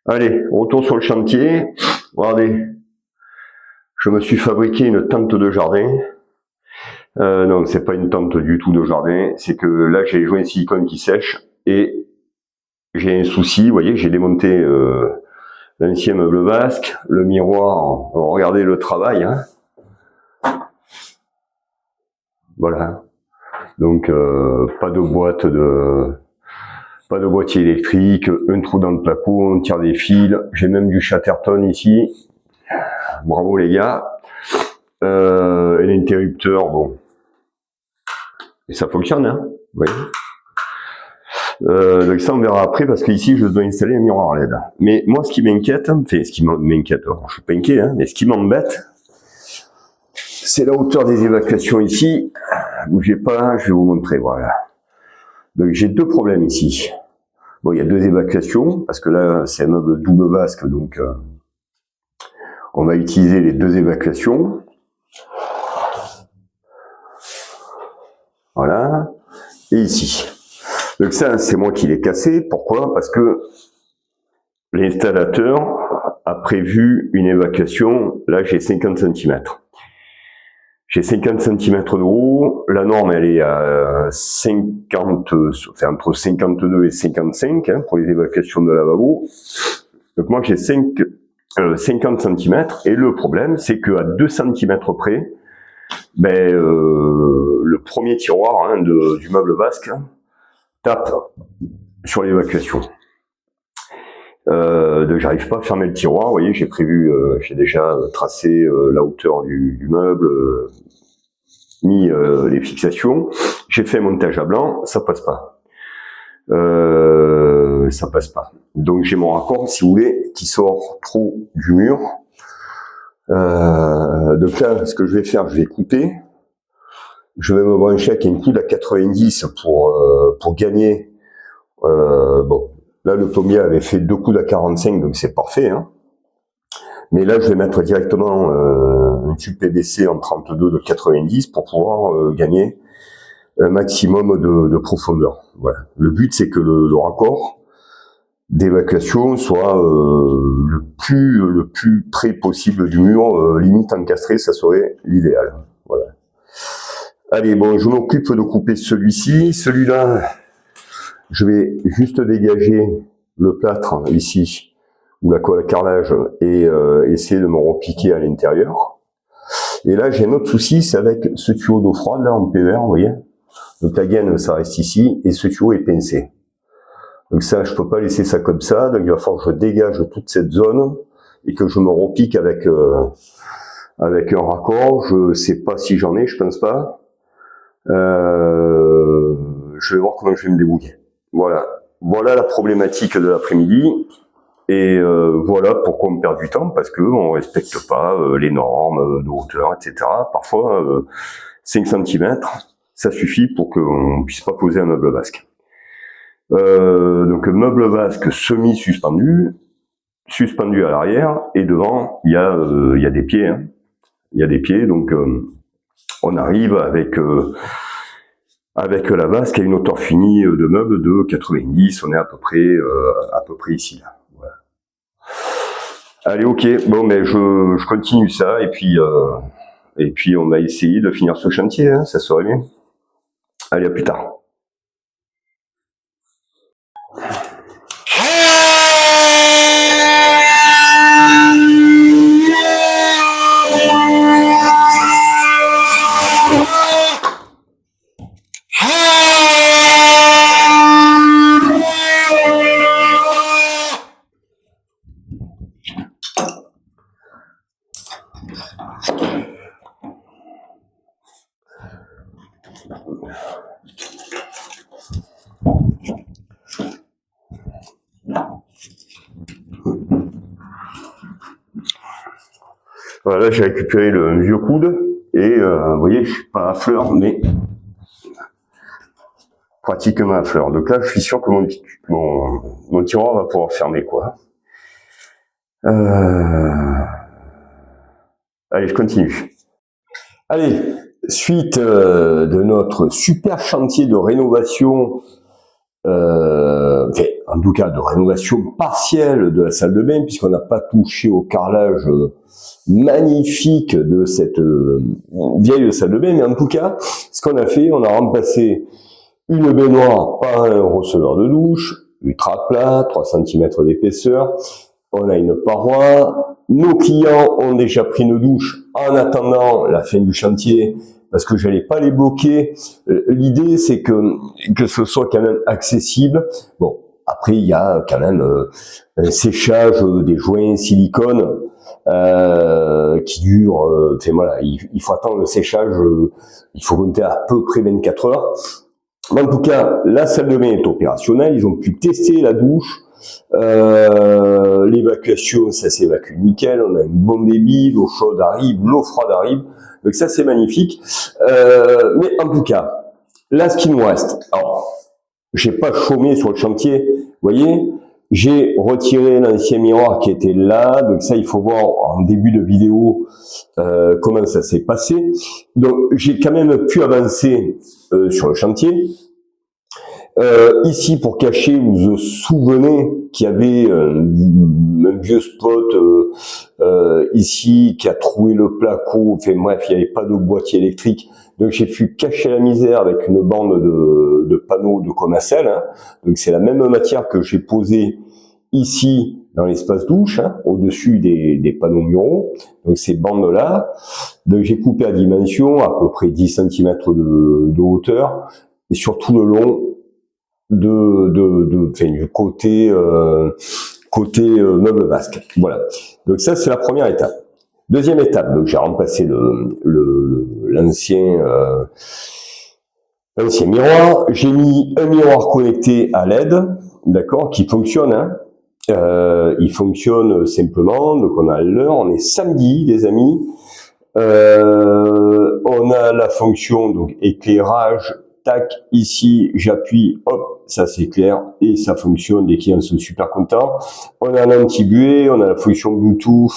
Allez, retour sur le chantier. Regardez, je me suis fabriqué une tente de jardin. Non, c'est pas une tente du tout de jardin. C'est que là, j'ai les joints de silicone qui sèchent et j'ai un souci. Vous voyez, j'ai démonté l'ancien meuble basque, le miroir. Regardez le travail. Hein. Voilà. Donc, pas de boîtier électrique, un trou dans le placo, on tire des fils. J'ai même du Chatterton ici. Bravo les gars. L'interrupteur, bon. Et ça fonctionne, hein. Vous voyez. Donc ça on verra après parce qu'ici je dois installer un miroir LED. Mais moi ce qui m'inquiète, enfin ce qui m'inquiète, je suis pas inquiet, hein, mais ce qui m'embête, c'est la hauteur des évacuations ici. Bougez pas, je vais vous montrer, voilà. Donc j'ai deux problèmes ici. Bon, il y a deux évacuations, parce que là c'est un meuble double basque, donc on va utiliser les deux évacuations. Voilà. Et ici. Donc ça, c'est moi qui l'ai cassé. Pourquoi? Parce que l'installateur a prévu une évacuation. Là, j'ai 50 cm. J'ai 50 cm de haut. La norme, elle est à 50, enfin entre 52 et 55 hein, pour les évacuations de lavabo. Donc moi, j'ai 50 cm. Et le problème, c'est qu'à 2 cm près, ben, le premier tiroir hein, du meuble basque tape sur l'évacuation. Donc j'arrive pas à fermer le tiroir. Vous voyez, j'ai prévu, j'ai déjà tracé la hauteur du meuble, mis les fixations. J'ai fait un montage à blanc, ça passe pas. Ça passe pas. Donc j'ai mon raccord, si vous voulez, qui sort trop du mur. Donc là, ce que je vais faire, je vais couper. Je vais me brancher avec une coude à 90 pour gagner. Bon, là le plombier avait fait deux coudes à 45, donc c'est parfait. Hein. Mais là, je vais mettre directement un tube PVC en 32 de 90 pour pouvoir gagner un maximum de profondeur. Voilà. Le but, c'est que le raccord d'évacuation soit le plus près possible du mur, limite encastré, ça serait l'idéal. Voilà. Allez, bon, je m'occupe de couper celui-ci. Celui-là, je vais juste dégager le plâtre ici, ou la colle à carrelage, et essayer de me repiquer à l'intérieur. Et là, j'ai un autre souci, c'est avec ce tuyau d'eau froide, là, en PER, vous voyez. Donc la gaine, ça reste ici, et ce tuyau est pincé. Donc ça, je peux pas laisser ça comme ça, donc il va falloir que je dégage toute cette zone, et que je me repique avec un raccord. Je sais pas si j'en ai, je pense pas. Je vais voir comment je vais me débrouiller. Voilà. Voilà la problématique de l'après-midi. Et voilà pourquoi on perd du temps, parce qu'on ne respecte pas les normes de hauteur, etc. Parfois, 5 cm, ça suffit pour qu'on ne puisse pas poser un meuble basque. Donc un meuble basque semi-suspendu, suspendu à l'arrière, et devant, il y a des pieds. Hein. Il y a des pieds, donc on arrive avec la basque à une hauteur finie de meuble de 90, on est à peu près ici. Là. Voilà. Allez, ok, bon, mais je continue ça, et puis on va essayer de finir ce chantier, hein, ça serait bien. Allez, à plus tard. Voilà, j'ai récupéré le vieux coude, et vous voyez, je suis pas à fleur, mais pratiquement à fleur. Donc là, je suis sûr que mon tiroir va pouvoir fermer, quoi. Allez, je continue. Allez, suite de notre super chantier de rénovation, en tout cas de rénovation partielle de la salle de bain, puisqu'on n'a pas touché au carrelage magnifique de cette vieille salle de bain, mais en tout cas, ce qu'on a fait, on a remplacé une baignoire par un receveur de douche, ultra plat, 3 cm d'épaisseur, on a une paroi, nos clients ont déjà pris une douche en attendant la fin du chantier, parce que j'allais pas les bloquer. L'idée, c'est que ce soit quand même accessible. Bon, après, il y a quand même un séchage des joints silicone qui dure. Enfin voilà, il faut attendre le séchage. Il faut compter à peu près 24 heures. Mais en tout cas, la salle de bain est opérationnelle. Ils ont pu tester la douche. L'évacuation, ça s'évacue nickel. On a une bonne débit, l'eau chaude arrive, l'eau froide arrive. Donc ça, c'est magnifique. Mais en tout cas, là, ce qui nous reste, alors, j'ai pas chômé sur le chantier, vous voyez, j'ai retiré l'ancien miroir qui était là, donc ça, il faut voir en début de vidéo comment ça s'est passé. Donc, j'ai quand même pu avancer sur le chantier. Ici, pour cacher, vous vous souvenez qu'il y avait un vieux spot ici qui a troué le placo. Enfin bref, il n'y avait pas de boîtier électrique. Donc j'ai pu cacher la misère avec une bande de panneaux de Comacel. Hein. Donc c'est la même matière que j'ai posée ici dans l'espace douche, hein, au-dessus des panneaux muraux. Donc ces bandes-là. Donc j'ai coupé à dimension, à peu près 10 cm de hauteur, et sur tout le long enfin, du côté meuble basque. Voilà. Donc ça, c'est la première étape. Deuxième étape, donc j'ai remplacé l'ancien miroir. J'ai mis un miroir connecté à LED, d'accord, qui fonctionne. Hein. Il fonctionne simplement. Donc on a l'heure. On est samedi, les amis. On a la fonction donc éclairage. Tac, ici, j'appuie, hop, ça s'éclaire et ça fonctionne. Les clients sont super contents. On a un anti-buée, on a la fonction Bluetooth,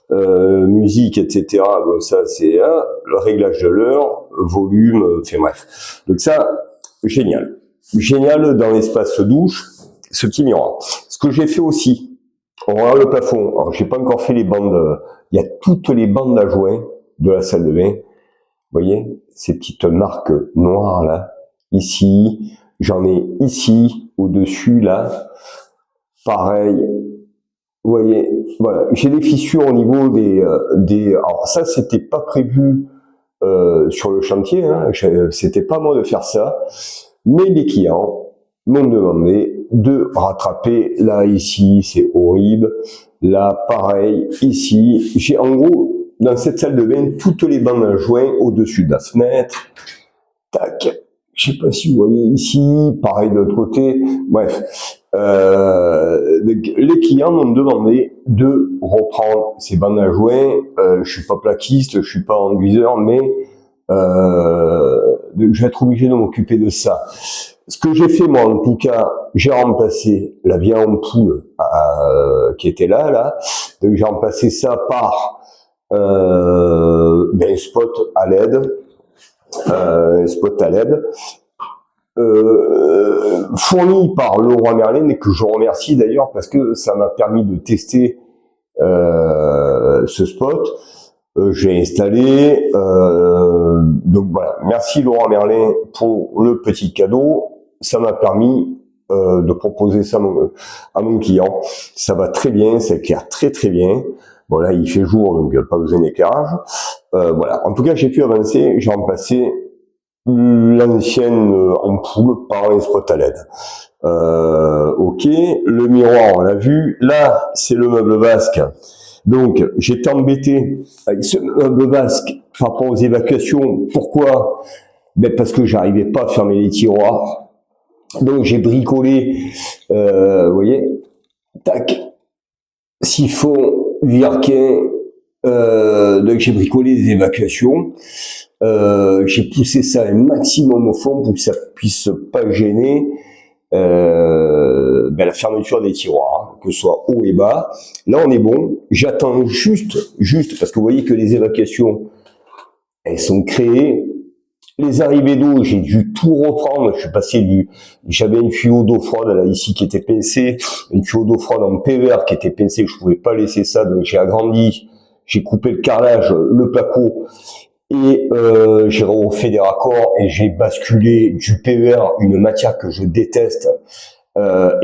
musique, etc. Bon, ça, c'est le réglage de l'heure, volume, enfin bref. Donc ça, génial. Génial dans l'espace douche, ce petit miroir. Ce que j'ai fait aussi, on regarde le plafond. Alors, j'ai pas encore fait les bandes, il y a toutes les bandes à joints de la salle de bain. Vous voyez, ces petites marques noires là, ici, j'en ai ici, au-dessus là, pareil, vous voyez, voilà, j'ai des fissures au niveau alors ça c'était pas prévu sur le chantier, hein, c'était pas moi de faire ça, mais les clients m'ont demandé de rattraper, là ici c'est horrible, là pareil, ici, j'ai en gros, dans cette salle de bain, toutes les bandes à joints au-dessus de la fenêtre. Tac. Je sais pas si vous voyez ici, pareil de l'autre côté. Bref. Les clients m'ont demandé de reprendre ces bandes à joints. Je suis pas plaquiste, je suis pas enduiseur, mais je vais être obligé de m'occuper de ça. Ce que j'ai fait, moi, en tout cas, j'ai remplacé la vieille ampoule qui était là. Donc j'ai remplacé ça par spot à LED, fourni par Leroy Merlin et que je remercie d'ailleurs parce que ça m'a permis de tester ce spot. J'ai installé, donc voilà, merci Leroy Merlin pour le petit cadeau, ça m'a permis de proposer ça à mon client. Ça va très bien, ça éclaire très très bien. Bon là il fait jour donc pas besoin d'éclairage. Voilà. En tout cas j'ai pu avancer, j'ai remplacé l'ancienne ampoule par un spot à LED. Ok, le miroir on l'a vu. Là c'est le meuble basque. Donc j'étais embêté avec ce meuble basque par rapport aux évacuations. Pourquoi? Ben parce que j'arrivais pas à fermer les tiroirs. Donc j'ai bricolé, vous voyez, tac, siphon, Virquin, donc j'ai bricolé des évacuations, j'ai poussé ça un maximum au fond pour que ça puisse pas gêner la fermeture des tiroirs, hein, que ce soit haut et bas. Là on est bon, j'attends juste, parce que vous voyez que les évacuations, elles sont créées, Les arrivées d'eau, j'ai dû tout reprendre. Je suis passé j'avais un tuyau d'eau froide là ici qui était pincé, un tuyau d'eau froide en PVR qui était pincé. Je pouvais pas laisser ça, donc j'ai agrandi, j'ai coupé le carrelage, le placo, et j'ai refait des raccords et j'ai basculé du PVR, une matière que je déteste.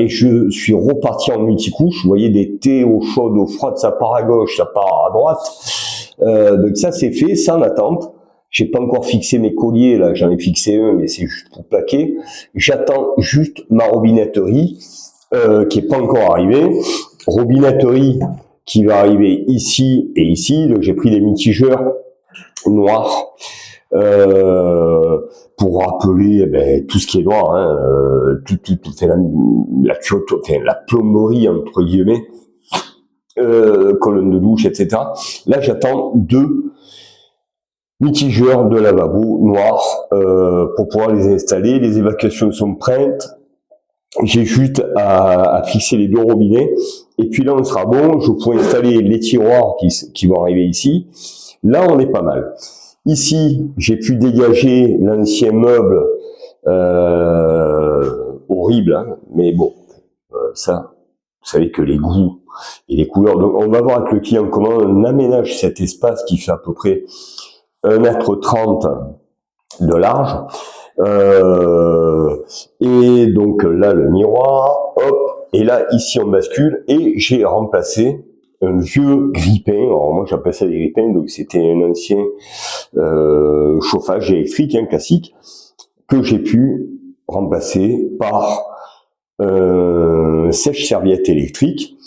Et je suis reparti en multicouche. Vous voyez, des T, eau chaude, eau froide, ça part à gauche, ça part à droite. Donc ça c'est fait, ça en attente. J'ai pas encore fixé mes colliers, là, j'en ai fixé un, mais c'est juste pour plaquer. J'attends juste ma robinetterie, qui est pas encore arrivée. Robinetterie qui va arriver ici et ici. Donc j'ai pris des mitigeurs noirs, pour rappeler tout ce qui est noir, hein, la plomberie entre guillemets, colonne de douche, etc. Là j'attends 2 mitigeurs de lavabo noirs pour pouvoir les installer. Les évacuations sont prêtes. J'ai juste à fixer les 2 robinets. Et puis là, on sera bon. Je pourrai installer les tiroirs qui vont arriver ici. Là, on est pas mal. Ici, j'ai pu dégager l'ancien meuble horrible, hein, mais bon, ça, vous savez que les goûts et les couleurs. Donc, on va voir avec le client comment on aménage cet espace qui fait à peu près 1,30 m de large. Et donc là, le miroir, hop, et là, ici, on bascule, et j'ai remplacé un vieux grille-pain. Alors moi, j'appelle ça des grille-pains, donc c'était un ancien chauffage électrique, hein, classique, que j'ai pu remplacer par sèche-serviette électrique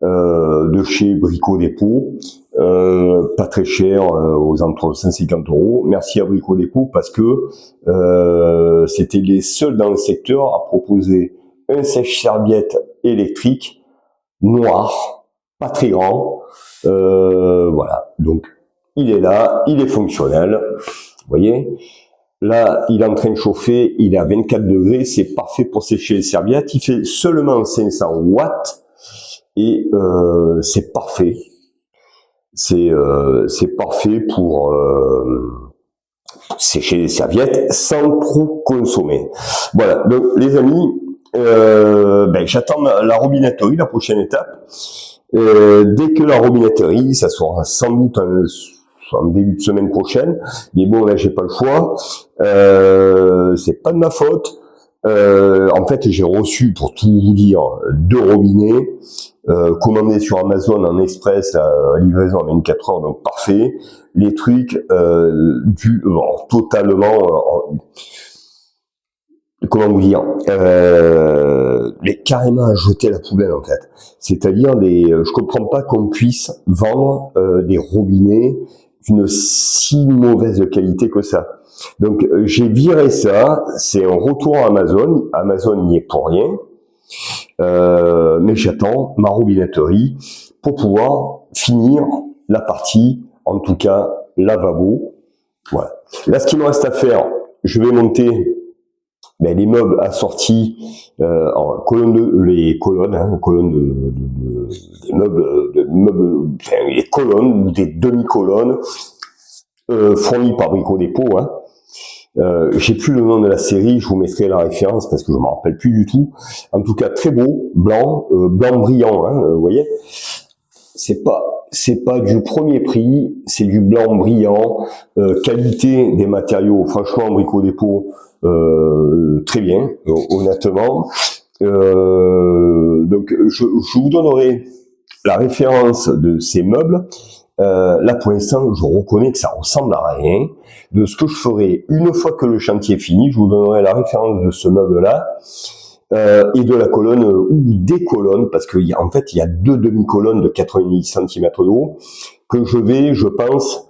de chez Brico Dépôt, pas très cher, aux alentours de 150 €. Merci à Brico Dépôt parce que c'était les seuls dans le secteur à proposer un sèche-serviette électrique noir, pas très grand. Voilà, donc il est là, il est fonctionnel, vous voyez. Là, il est en train de chauffer, il est à 24 degrés, c'est parfait pour sécher les serviettes. Il fait seulement 500 watts et c'est parfait. C'est parfait pour sécher les serviettes sans trop consommer. Voilà, donc les amis, j'attends la robinetterie, la prochaine étape. Dès que la robinetterie, ça sera sans doute en début de semaine prochaine, mais bon là j'ai pas le choix, c'est pas de ma faute. En fait j'ai reçu, pour tout vous dire, 2 robinets commandés sur Amazon en express, la livraison en 24 heures, donc parfait. Les trucs totalement comment vous dire, mais carrément à jeter à la poubelle en fait. C'est-à-dire je comprends pas qu'on puisse vendre des robinets d'une si mauvaise qualité que ça. Donc j'ai viré ça, c'est un retour à Amazon. Amazon n'y est pour rien, mais j'attends ma robinetterie pour pouvoir finir la partie, en tout cas lavabo. Voilà. Là, ce qu'il me reste à faire, je vais monter les meubles assortis en les colonnes des meubles, enfin, les colonnes ou des demi-colonnes fournies par Brico Dépôt. Hein. J'ai plus le nom de la série, je vous mettrai la référence parce que je m'en rappelle plus du tout. En tout cas, très beau, blanc brillant, hein, vous voyez. C'est pas du premier prix, c'est du blanc brillant, qualité des matériaux, franchement, Brico Dépôt, très bien, honnêtement. Donc, je vous donnerai la référence de ces meubles. Là, pour l'instant, je reconnais que ça ressemble à rien. De ce que je ferai une fois que le chantier est fini, je vous donnerai la référence de ce meuble-là. Et de la colonne ou des colonnes, parce qu'il y a, en fait, il y a 2 demi-colonnes de 90 cm de haut que je pense,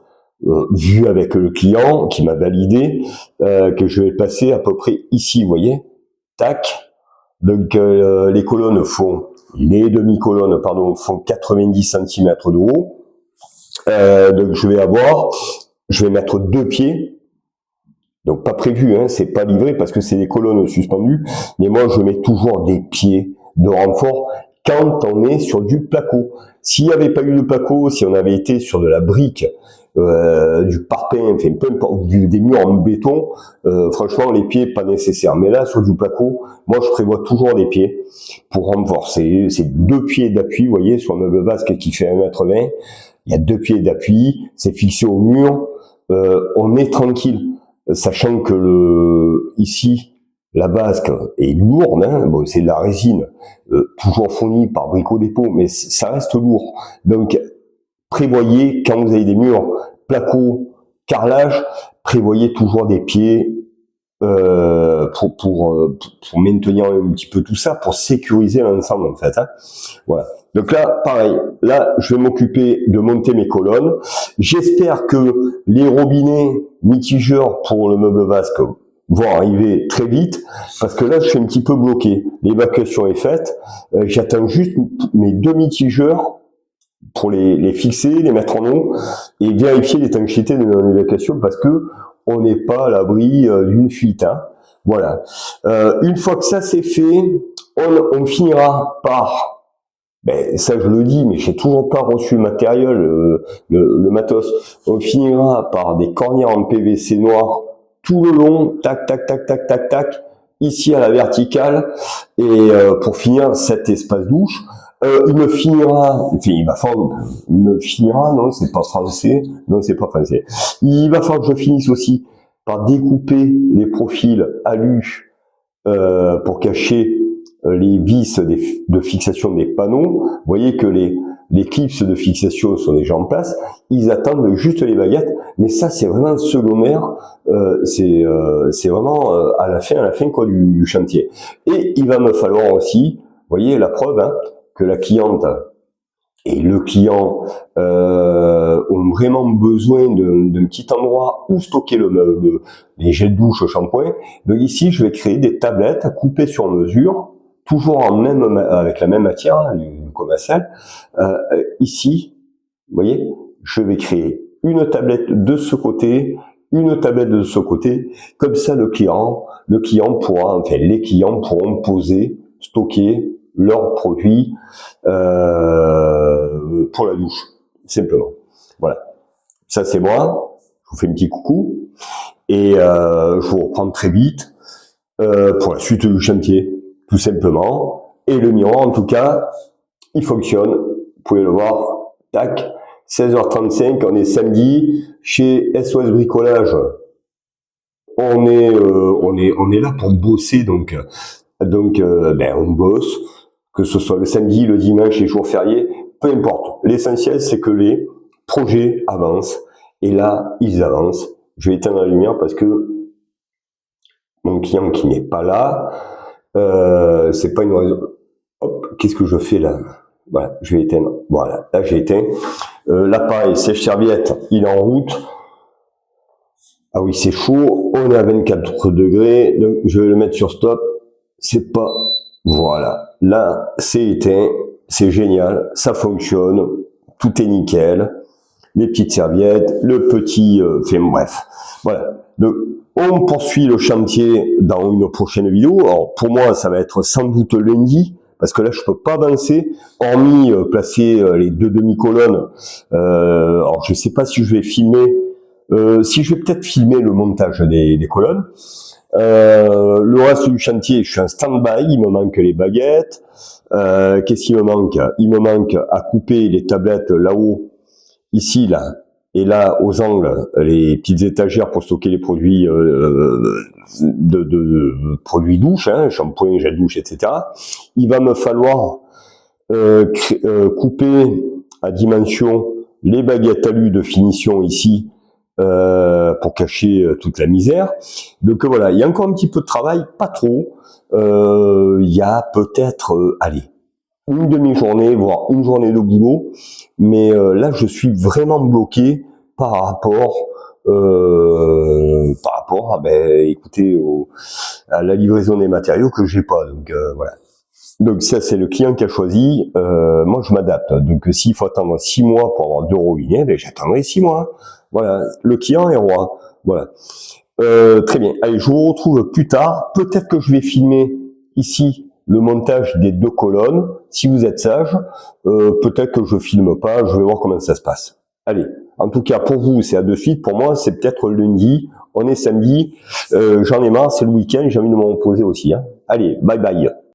vu avec le client qui m'a validé, que je vais passer à peu près ici, vous voyez, tac. Donc les demi-colonnes, font 90 cm de haut. Donc je vais mettre 2 pieds. Donc pas prévu, hein, c'est pas livré parce que c'est des colonnes suspendues, mais moi je mets toujours des pieds de renfort quand on est sur du placo. S'il n'y avait pas eu de placo, si on avait été sur de la brique, du parpaing, enfin peu importe, des murs en béton, franchement les pieds pas nécessaires. Mais là sur du placo, moi je prévois toujours des pieds pour renforcer. C'est 2 pieds d'appui, vous voyez, sur un meuble basque qui fait 1,20 m, il y a 2 pieds d'appui, c'est fixé au mur, on est tranquille, sachant que ici la vasque est lourde, hein, bon, c'est de la résine, toujours fournie par Brico Dépôt, mais ça reste lourd. Donc prévoyez, quand vous avez des murs placo, carrelage, prévoyez toujours des pieds pour maintenir un petit peu tout ça, pour sécuriser l'ensemble en fait. Hein. Voilà. Donc là, pareil, là je vais m'occuper de monter mes colonnes. J'espère que les robinets mitigeurs pour le meuble vasque vont arriver très vite, parce que là je suis un petit peu bloqué. L'évacuation est faite, j'attends juste mes 2 mitigeurs pour les fixer, les mettre en eau et vérifier l'étanchéité de mon évacuation, parce que on n'est pas à l'abri d'une fuite. Hein. Voilà. Une fois que ça c'est fait, on finira par, ben, ça je le dis, mais j'ai toujours pas reçu le matériel, le matos, on finira par des cornières en PVC noir tout le long, tac, tac, tac, tac, tac, tac, ici à la verticale, et pour finir cet espace douche. Il me finira, enfin, il me finira, non, c'est pas français, non, c'est pas français. Il va falloir que je finisse aussi par découper les profils alu pour cacher les vis de fixation des panneaux. Vous voyez que les clips de fixation sont déjà en place, ils attendent juste les baguettes, mais ça c'est vraiment secondaire, c'est vraiment à la fin quoi, du chantier. Et il va me falloir aussi, vous voyez la preuve, hein, que la cliente et le client ont vraiment besoin d'un petit endroit où stocker les gels de douche, shampoing. Donc ici, je vais créer des tablettes coupées sur mesure, toujours avec la même matière, hein, du commercial. Ici, vous voyez, je vais créer une tablette de ce côté, une tablette de ce côté. Comme ça, le client pourra, enfin les clients pourront poser, stocker leurs produits pour la douche, simplement. Voilà. Ça c'est moi. Je vous fais un petit coucou et je vous reprends très vite pour la suite du chantier, tout simplement. Et le miroir, en tout cas, il fonctionne. Vous pouvez le voir. Tac. 16h35. On est samedi chez SOS Bricolage. On est là pour bosser, donc on bosse. Que ce soit le samedi, le dimanche, les jours fériés, peu importe. L'essentiel, c'est que les projets avancent. Et là, ils avancent. Je vais éteindre la lumière parce que mon client qui n'est pas là, c'est pas une raison. Hop, qu'est-ce que je fais là? Voilà, je vais éteindre. Voilà, là j'ai éteint. L'appareil sèche-serviette, il est en route. Ah oui, c'est chaud. On est à 24 degrés. Donc, je vais le mettre sur stop. C'est pas... Voilà, là c'est éteint, c'est génial, ça fonctionne, tout est nickel, les petites serviettes, le petit, bref, voilà. Donc, on poursuit le chantier dans une prochaine vidéo. Alors pour moi, ça va être sans doute lundi, parce que là je peux pas avancer, hormis placer les 2 demi-colonnes. Alors je sais pas si je vais filmer, si je vais peut-être filmer le montage des colonnes. Le reste du chantier, je suis en stand-by, il me manque les baguettes. Qu'est-ce qu'il me manque? Il me manque à couper les tablettes là-haut, ici, là, et là, aux angles, les petites étagères pour stocker les produits produits douche, hein, shampoing, gel douche, etc. Il va me falloir couper à dimension les baguettes alu de finition ici, pour cacher toute la misère. Donc voilà, il y a encore un petit peu de travail, pas trop. Il y a peut-être, allez, une demi-journée, voire une journée de boulot. Mais là, je suis vraiment bloqué par rapport écoutez, à la livraison des matériaux que j'ai pas. Donc voilà. Donc ça, c'est le client qui a choisi. Moi, je m'adapte. Donc s'il faut attendre 6 mois pour avoir 2 robinets, ben j'attendrai 6 mois. Voilà, le client est roi. Voilà. Très bien. Allez, je vous retrouve plus tard. Peut-être que je vais filmer ici le montage des 2 colonnes. Si vous êtes sage, peut-être que je filme pas, je vais voir comment ça se passe. Allez, en tout cas pour vous c'est à de suite, pour moi c'est peut-être lundi, on est samedi, j'en ai marre, c'est le week-end, j'ai envie de me reposer aussi. Hein. Allez, bye bye.